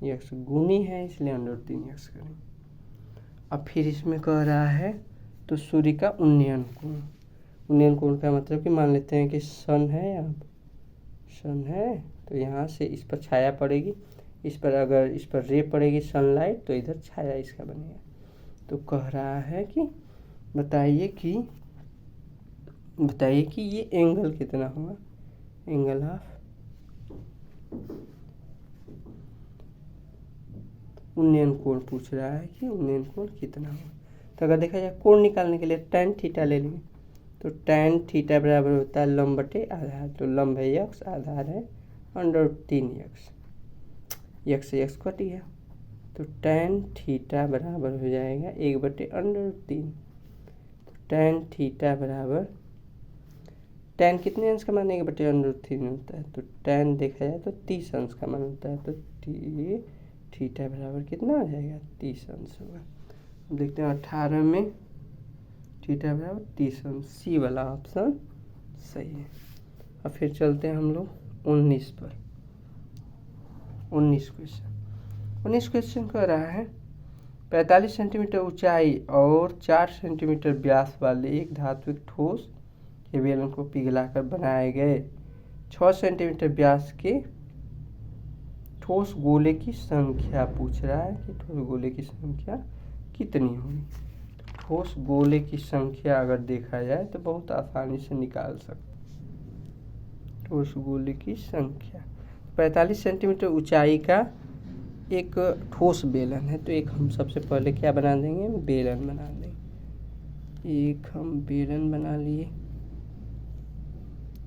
यक्स, गुनी है इसलिए √3 यक्स करेंगे। अब फिर इसमें कह रहा है तो सूर्य का उन्नयन कोण, उन्नयन कोण का मतलब कि मान लेते हैं कि सन है, यहाँ सन है तो यहाँ से इस पर छाया पड़ेगी, इस पर अगर इस पर रे पड़ेगी सनलाइट तो इधर छाया इसका बनेगा। तो कह रहा है कि बताइए कि ये एंगल कितना होगा, एंगल ऑफ उन्नयन कोण पूछ रहा है कि उन्नयन कोण कितना होगा। तो अगर देखा जाए कोण निकालने के लिए tan थीटा ले लेंगे, तो tan थीटा बराबर होता है लंब बटे आधार, तो लंब है यक्स, आधार है √3 यक्स से यक्स कट गया, तो tan थीटा बराबर हो जाएगा 1/√3। तो tan थीटा बराबर, tan कितने अंश का मान 1/√3 होता है, तो tan देखा जाए तो 30 अंश का मान होता है, तो थीटा बराबर कितना हो जाएगा 30 अंश होगा। अब देखते हैं 18 में थीटा बराबर 30 अंश, सी वाला ऑप्शन सही है। अब फिर चलते हैं हम लोग 19 पर। 19 क्वेश्चन कह रहा है 45 सेंटीमीटर ऊंचाई और 4 सेंटीमीटर व्यास वाले एक धात्विक ठोस के बेलन को पिघलाकर बनाए गए 6 सेंटीमीटर व्यास के ठोस गोले की संख्या पूछ रहा है कि ठोस गोले की संख्या कितनी होगी। ठोस गोले की संख्या अगर देखा जाए तो बहुत आसानी से निकाल सकते। ठोस गोले की संख्या 45 सेंटीमीटर ऊंचाई का एक ठोस बेलन है, तो एक हम सबसे पहले क्या बना देंगे, बेलन बना देंगे। एक हम बेलन बना लिए,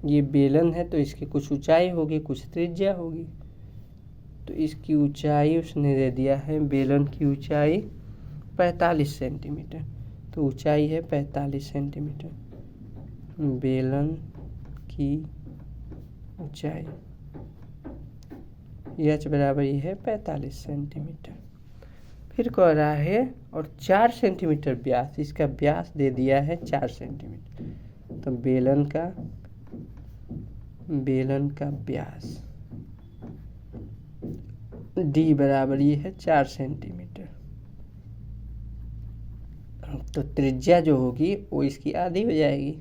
ये बेलन है तो इसकी कुछ ऊंचाई होगी कुछ त्रिज्या होगी, तो इसकी ऊंचाई उसने दे दिया है, बेलन की ऊंचाई 45 सेंटीमीटर, तो ऊंचाई है 45 सेंटीमीटर, बेलन की ऊंचाई एच बराबर ये है 45 सेंटीमीटर। फिर कह रहा है और 4 सेंटीमीटर व्यास, इसका व्यास दे दिया है 4 सेंटीमीटर, तो बेलन का व्यास डी बराबर ये है 4 सेंटीमीटर, तो त्रिज्या जो होगी वो इसकी आधी हो जाएगी,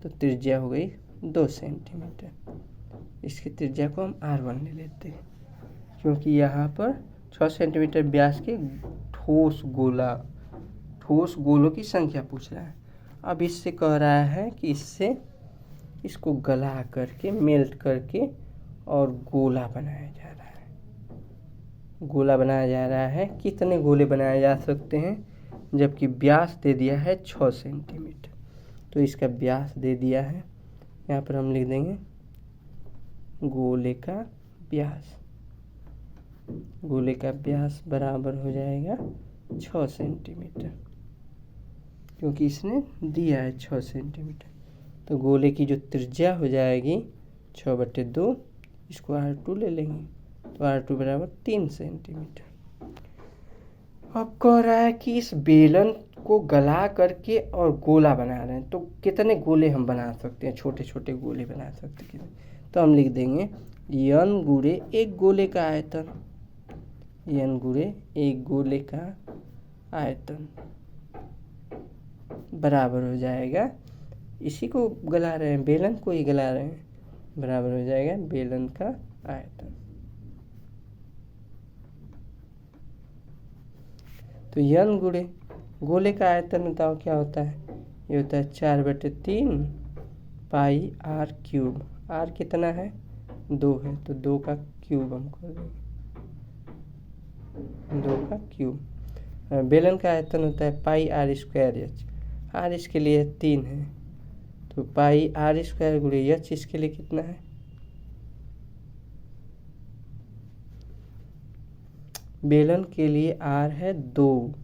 तो त्रिज्या हो गई 2 सेंटीमीटर। इसकी त्रिज्या को हम R1 ले लेते हैं, क्योंकि यहाँ पर 6 सेंटीमीटर व्यास के ठोस गोलों की संख्या पूछ रहा है। अब इससे कह रहा है कि इसको गला करके मेल्ट करके और गोला बनाया जा रहा है। कितने गोले बनाए जा सकते हैं, जबकि व्यास दे दिया है 6 सेंटीमीटर, तो इसका व्यास दे दिया है, यहाँ पर हम लिख देंगे गोले का व्यास बराबर हो जाएगा 6 सेंटीमीटर, क्योंकि इसने दिया है 6 सेंटीमीटर। तो गोले की जो त्रिज्या हो जाएगी 6/2, इसको R2 ले लेंगे, तो R2 बराबर 3 सेंटीमीटर। अब कह रहा है कि इस बेलन को गला करके और गोला बना रहे हैं, तो कितने गोले हम बना सकते हैं, छोटे छोटे गोले बना सकते हैं, तो हम लिख देंगे n गुणे एक गोले का आयतन, n गुणे एक गोले का आयतन बराबर हो जाएगा, इसी को गला रहे हैं, बेलन को ही गला रहे हैं, बराबर हो जाएगा बेलन का आयतन। तो n गुणे गोले का आयतन बताओ क्या होता है, ये होता है 4/3 पाई r³। r कितना है 2 है, तो 2 का क्यूब हम कर देंगे, 2 का क्यूब। बेलन का आयतन होता है पाई r²h, r इसके लिए 3 है, तो पाई r² गुणे h इसके लिए कितना है, बेलन के लिए r है 2।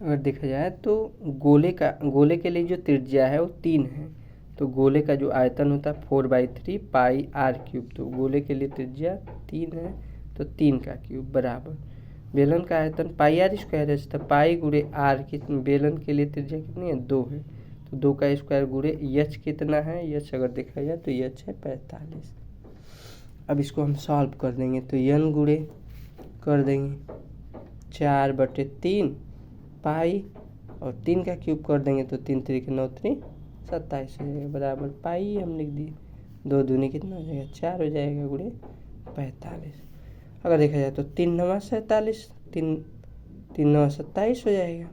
अगर देखा जाए तो गोले के लिए जो त्रिज्या है वो 3 है, तो गोले का जो आयतन होता है 4/3 पाई r³, तो गोले के लिए त्रिज्या 3 है, तो 3 का क्यूब बराबर बेलन का आयतन पाई r² है, तो पाई गुणे r की बेलन के लिए त्रिज्या कितनी है 2 है, तो 2 का स्क्वायर गुणे h कितना है, h अगर देखा जाए तो h है 45। अब इसको हम सॉल्व कर देंगे, तो n गुणे कर देंगे 4/3 पाई और 3 का क्यूब कर देंगे तो 3 3 9 3 27 हो जाएगा बराबर पाई हम लिख दिए। 2 दूनी कितना हो जाएगा 4 हो जाएगा गुणे 45। अगर देखा जाए तो 3 9 47 3 3 9 27 हो जाएगा।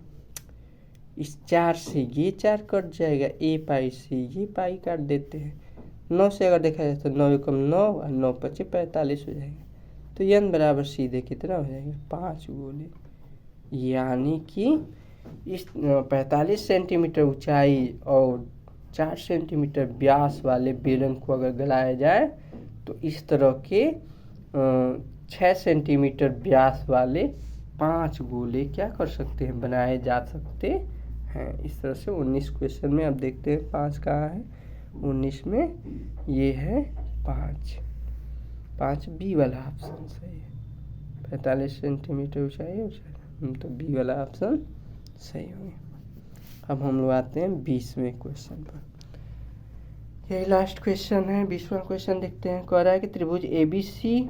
इस 4 से ये 4 कट जाएगा ए पाई से ये पाई काट देते हैं। 9 से अगर देखा जाए तो 9 एकम 9 और 9 पचे 45 हो जाएगा। तो n बराबर सीधे कितना हो जाएगा 5 गोले। यानी कि इस 45 सेंटीमीटर ऊंचाई और 4 सेंटीमीटर व्यास वाले बेलन को अगर गलाया जाए तो इस तरह के 6 सेंटीमीटर व्यास वाले 5 गोले क्या कर सकते हैं बनाए जा सकते हैं। इस तरह से 19 क्वेश्चन में अब देखते हैं 5 कहाँ है। 19 में ये है 5 बी वाला ऑप्शन सही है। 45 सेंटीमीटर ऊंचाई तो बी वाला ऑप्शन सही हो गया। अब हम लोग आते हैं 20वें क्वेश्चन पर। यही लास्ट क्वेश्चन है। 20वां क्वेश्चन देखते हैं। कह रहा है कि त्रिभुज ABC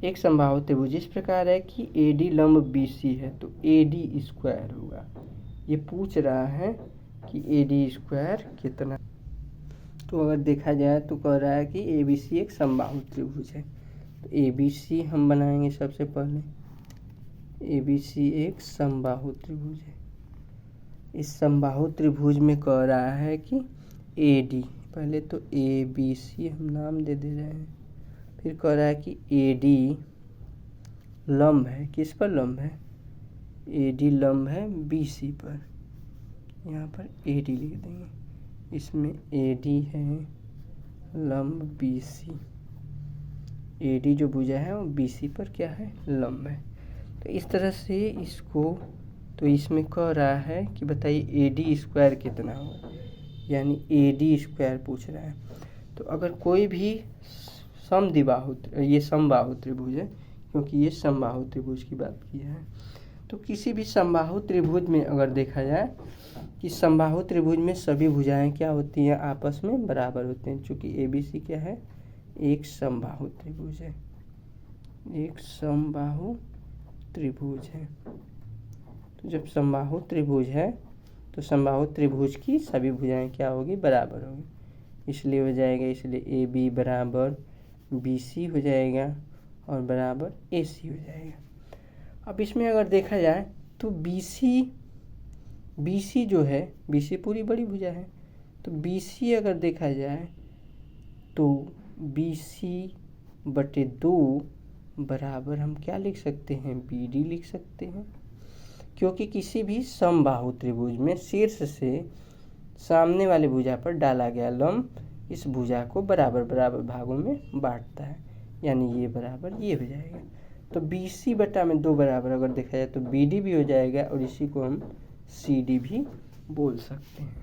एक समबाहु त्रिभुज इस प्रकार है कि AD लंब BC है तो AD स्क्वायर होगा। ये पूछ रहा है कि AD स्क्वायर कितना। तो अगर देखा जाए तो कह रहा है कि ABC एक समबाहु त्रिभुज है तो ABC हम बनाएंगे सबसे पहले। ABC एक समबाहु त्रिभुज है। इस समबाहु त्रिभुज में कह रहा है कि AD पहले तो ABC हम नाम दे रहे हैं। फिर कह रहा है कि AD लंब है। किस पर लंब है AD लंब है BC पर। यहाँ पर AD लिख देंगे। इसमें AD है लंब BC। AD जो भुजा है वो BC पर क्या है लंब है। तो इस तरह से इसको तो इसमें कह रहा है कि बताइए AD स्क्वायर कितना होगा यानी AD स्क्वायर पूछ रहा है। तो अगर कोई भी ये समबाहु त्रिभुज है क्योंकि ये समबाहु त्रिभुज की बात की है। तो किसी भी समबाहु त्रिभुज में अगर देखा जाए कि समबाहु त्रिभुज में सभी भुजाएं क्या होती हैं आपस में बराबर होते हैं। चूँकि ABC क्या है एक समबाहु त्रिभुज है। एक समबाहु त्रिभुज है। तो जब समबाहु त्रिभुज है तो समबाहु त्रिभुज की सभी भुजाएं क्या होगी बराबर होगी। इसलिए हो जाएगा इसलिए AB बराबर BC हो जाएगा और बराबर AC हो जाएगा। अब इसमें अगर देखा जाए तो BC जो है BC पूरी बड़ी भुजा है। तो BC अगर देखा जाए तो BC/2 बराबर हम क्या लिख सकते हैं BD लिख सकते हैं। क्योंकि किसी भी समबाहु त्रिभुज में शीर्ष से सामने वाले भुजा पर डाला गया लंब इस भुजा को बराबर बराबर भागों में बांटता है। यानी ये बराबर ये हो जाएगा। तो BC/2 बराबर अगर देखा जाए तो BD भी हो जाएगा और इसी को हम CD भी बोल सकते हैं।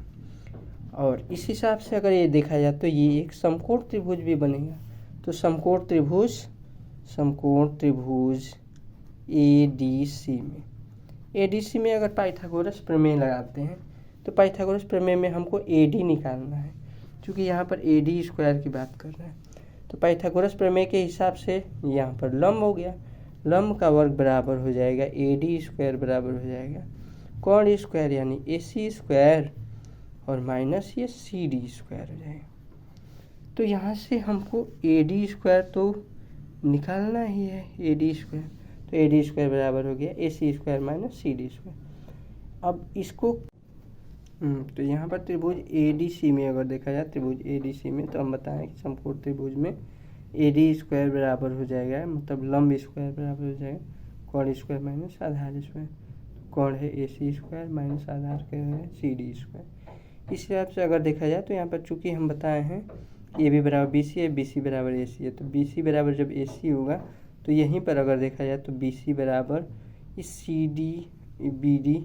और इस हिसाब से अगर ये देखा जाए तो ये एक समकोण त्रिभुज भी बनेगा। तो समकोण त्रिभुज ADC में अगर पाइथागोरस प्रमेय लगाते हैं तो पाइथागोरस प्रमेय में हमको AD निकालना है। क्योंकि यहाँ पर AD स्क्वायर की बात कर रहे हैं तो पाइथागोरस प्रमेय के हिसाब से यहाँ पर लंब हो गया। लंब का वर्ग बराबर हो जाएगा AD स्क्वायर बराबर हो जाएगा कोण स्क्वायर यानी AC स्क्वायर और माइनस ये CD स्क्वायर हो जाएगा। तो यहाँ से हमको AD स्क्वायर तो निकालना ही है AD स्क्वायर। तो AD स्क्वायर बराबर हो गया AC square minus CD square. अब इसको तो यहाँ पर त्रिभुज ADC में अगर देखा जाए त्रिभुज ADC में तो हम बताएं कि समकोण त्रिभुज में AD स्क्वायर बराबर हो जाएगा मतलब लंब स्क्वायर बराबर हो जाएगा कोण स्क्वायर माइनस आधार स्क्वायर। कोण है AC स्क्वायर माइनस आधार क्या है CD स्क्वायर। इस हिसाब से अगर देखा जाए तो यहाँ पर चूँकि हम बताए हैं कि AB बराबर BC है BC बराबर AC है। तो BC बराबर जब AC होगा तो यहीं पर अगर देखा जाए तो BC बराबर इस CD BD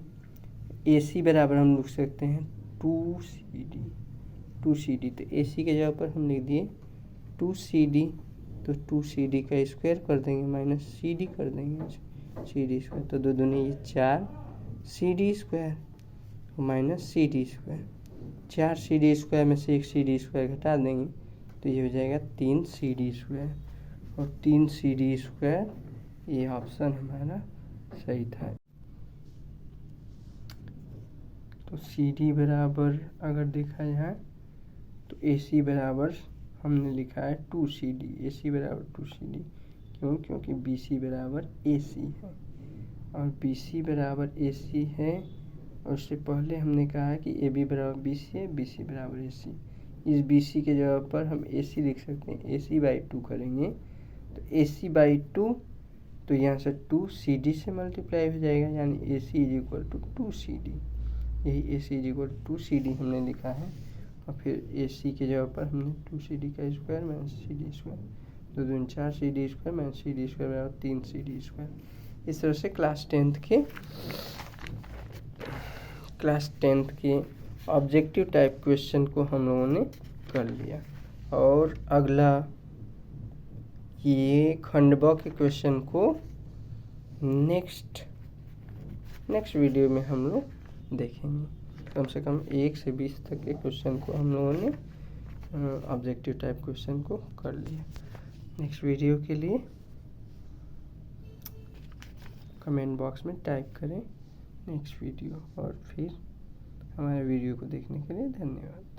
AC बराबर हम लिख सकते हैं 2CD। तो AC के जगह पर हम लिख दिए 2CD। तो 2CD का स्क्वायर कर देंगे माइनस CD कर देंगे CD स्क्वायर। तो 2 दूनी ये 4 CD square minus CD square. 4 CD square में से एक CD स्क्वायर घटा देंगे तो ये हो जाएगा 3 CD स्क्वायर और 3 CD स्क्वायर ये ऑप्शन हमारा सही था। तो सी डी बराबर अगर देखा जाए तो ए सी बराबर हमने लिखा है 2CD, ए सी बराबर 2CD। क्यों? क्योंकि बी सी बराबर ए सी है और बी सी बराबर ए सी है। और उससे पहले हमने कहा कि ए बी बराबर बी सी है, बी सी बराबर ए सी। इस बी सी के जगह पर हम ए सी लिख सकते हैं, ए सी बाई 2 करेंगे तो ए सी बाई 2, तो यहाँ से 2CD से मल्टीप्लाई हो जाएगा, यानी ए सी इज इक्वल टू 2CD। यही ए सी इज इक्वल टू 2CD हमने लिखा है। और फिर ए सी के जगह पर हमने 2CD का स्क्वायर माइनस CD स्क्वायर, 2 दूनी 4 CD square minus CD square बराबर 3 CD स्क्वायर। इस तरह से क्लास टेंथ के ऑब्जेक्टिव टाइप क्वेश्चन को हम लोगों ने कर लिया। और अगला ये खंडवा के क्वेश्चन को नेक्स्ट वीडियो में हम लोग देखेंगे। कम से कम 1 से 20 तक के क्वेश्चन को हम लोगों ने ऑब्जेक्टिव टाइप क्वेश्चन को कर लिया। नेक्स्ट वीडियो के लिए कमेंट बॉक्स में टाइप करें नेक्स्ट वीडियो, और फिर हमारे वीडियो को देखने के लिए धन्यवाद।